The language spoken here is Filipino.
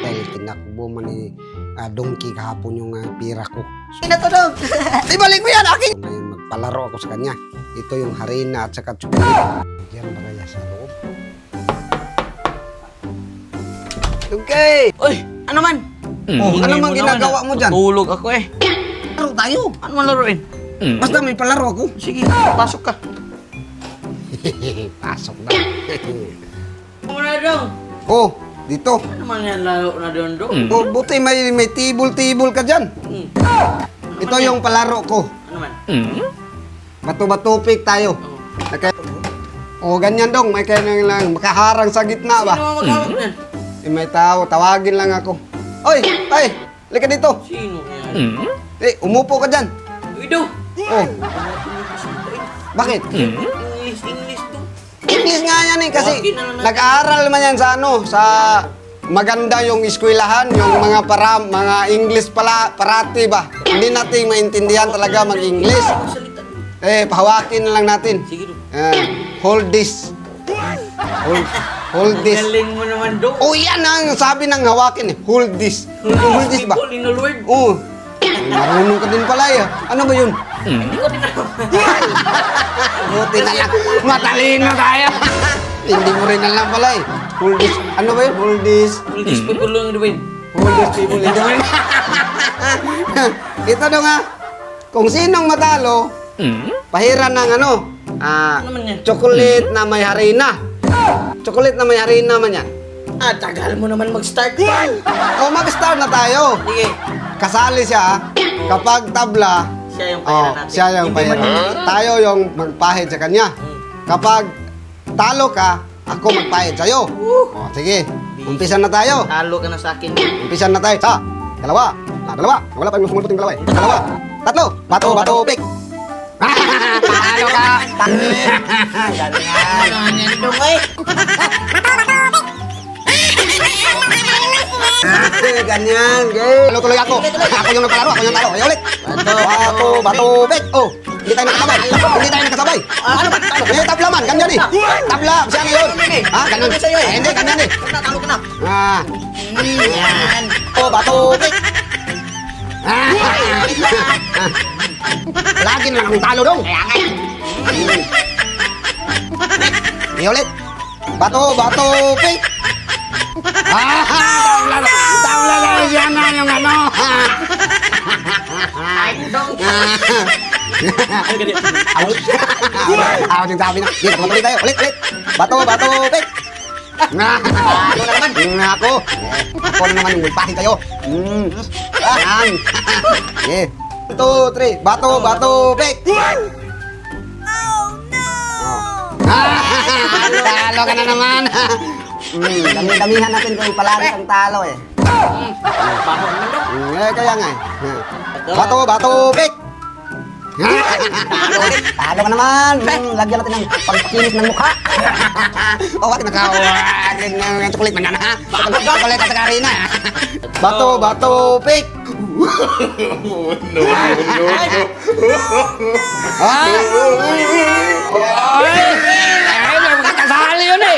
Dahil tinakbo man ni Donkey kahapon yung pira ko. Ina to, Dong. Ibalik mo yan, aking! Ngayon, magpalaro ako sa kanya. Ito yung harina at saka tsukulit. Diyan ba kaya sa loob? Okay! Uy, ano man? Ano mang ginagawa mo dyan? Tulog ako eh. Laro tayo! Ano man laruin? Basta may palaro ako. Sige, pasok ka. Pasok na. Ano na, Dong? Oh, dito. Ano man yan laro na doon, Dong? Oh, buti may tibol-tibol ka dyan. Ito yung palaro ko. Ano man? Bato-batupik tayo. Okay. Oh, ganyan dong. May kaya lang makaharang sa gitna ba? Sino magkawag yan? May tao, tawagin lang ako. Oy, ay, lika dito. Sino yan? Umupo ka dyan. Uy, Dong. Oh, bakit? English to. English nga yan eh, kasi Tawagin na lang natin. nag-aaral man yan sa sa maganda yung eskwelahan, yung mga English parati ba? Hindi natin maintindihan talaga mag-English. Salita. Pahawakin na lang natin. Sige, Dong. Hold this. Hold this. Galing mo naman, Dong. Oh, yan ang sabi ng hawakin eh. Hold this. Hold this ba? People in the Lord. Oh. Marunong ka din pala eh. Ano ba yun? Hindi ko din ako. Buti na lang. Matalino tayo. Hindi mo rin alam pala eh. Hold this. Ano ba yun? Hold this. All these people lang the wind. Hold this people in the wind. Ito daw nga. Kung sinong matalo, pahiran ng ano? Ano man yan? Chocolate na may harina. Chocolate na may harina man yan. Tagal mo naman mag-start pa. O, mag-start na tayo. Sige. Kasali siya. Kapag tabla, Siya yung pahira natin. siya yung Hindi man pahira. yun. Tayo yung magpahid sa kanya. Kapag talo ka, ako magpahid sa'yo. Sige, umpisa na tayo. Talo ka na sa akin. Umpisa na tayo. Dalawa. Dalawa. Wala pa yung sumulpot yung dalawa eh. Dalawa. Tatlo. Bato, pik. Talo ka. Ganyan. Ano yan, Dong, eh? Ganyan. Tuloy ako. Ako yung nagpalaro. Ako yung talo. Ay, ulit. Bato, pik. Oh, hindi tayo nakasabay. Hindi tayo nakasabay. Ano ba? Tabla man. Ganyan eh. Tabla. Siya ngayon. Ganyan. Hindi, ganyan eh. Talo ka na. Yan. Bato, pik. Lagi na lang ang talo dong. Ulit. Bato, pik. Tabla na siya na yung ano. Ay, Dong. Ako yung sabi na. Dito, matuloy tayo. Ulit. Bato, pik. Ano naman? Ako na naman yung magpahin kayo. Yan. Okay. 1, 2, 3. Bato, pik. Talo ka na naman. Dami-damihan natin kung palagi kang talo eh. Bahon naman, Dong. Kaya nga eh. Bato, pik. Talo ka naman. Lagyan natin ng pagkinis ng mukha. Bakit nakawagin ng chocolate man yan ha? Chocolate at karina. Bato, pik. Ay, magkakasali yun eh.